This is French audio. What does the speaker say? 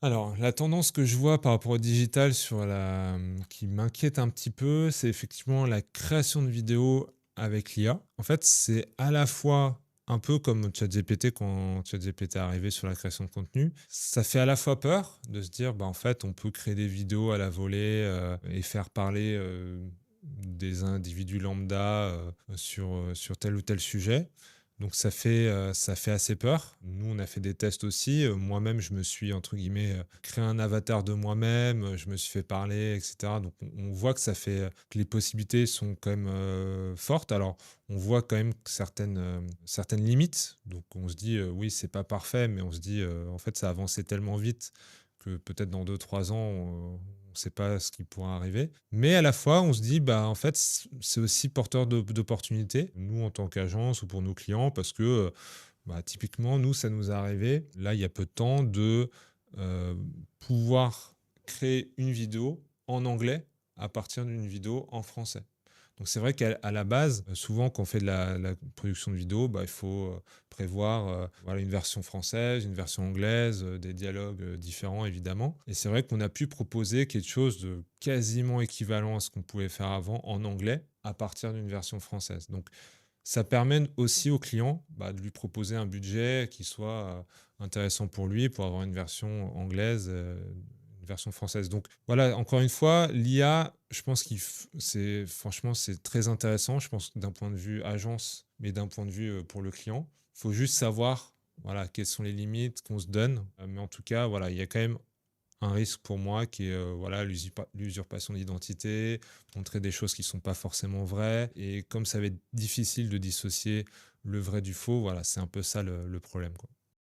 Alors, la tendance que je vois par rapport au digital qui m'inquiète un petit peu, c'est effectivement la création de vidéos avec l'IA. En fait, c'est à la fois un peu comme ChatGPT quand ChatGPT est arrivé sur la création de contenu. Ça fait à la fois peur de se dire, bah, en fait, on peut créer des vidéos à la volée et faire parler des individus lambda sur tel ou tel sujet. Donc ça fait assez peur. Nous, on a fait des tests aussi. Moi-même, je me suis, entre guillemets, créé un avatar de moi-même, je me suis fait parler, et cetera. Donc on voit que ça fait, que les possibilités sont quand même, fortes. Alors, on voit quand même que certaines limites. Donc on se dit, oui, c'est pas parfait, mais on se dit, en fait, ça a avancé tellement vite que peut-être dans 2 3 ans, on sait pas ce qui pourra arriver. Mais à la fois, on se dit, bah, en fait, c'est aussi porteur d'opportunités, nous, en tant qu'agence ou pour nos clients, parce que, bah, typiquement, nous, ça nous est arrivé, là, il y a peu de temps, de pouvoir créer une vidéo en anglais à partir d'une vidéo en français. Donc c'est vrai qu'à la base, souvent quand on fait de la production de vidéo, bah, il faut prévoir voilà, une version française, une version anglaise, des dialogues différents évidemment. Et c'est vrai qu'on a pu proposer quelque chose de quasiment équivalent à ce qu'on pouvait faire avant en anglais à partir d'une version française. Donc ça permet aussi au client bah, de lui proposer un budget qui soit intéressant pour lui pour avoir une version anglaise, une version française. Donc voilà, encore une fois, l'IA, je pense c'est franchement c'est très intéressant. Je pense que d'un point de vue agence, mais d'un point de vue pour le client, il faut juste savoir voilà quelles sont les limites qu'on se donne. Mais en tout cas, voilà, il y a quand même un risque pour moi qui est voilà, l'usurpation d'identité, montrer des choses qui ne sont pas forcément vraies. Et comme ça va être difficile de dissocier le vrai du faux, voilà, c'est un peu ça le problème, quoi.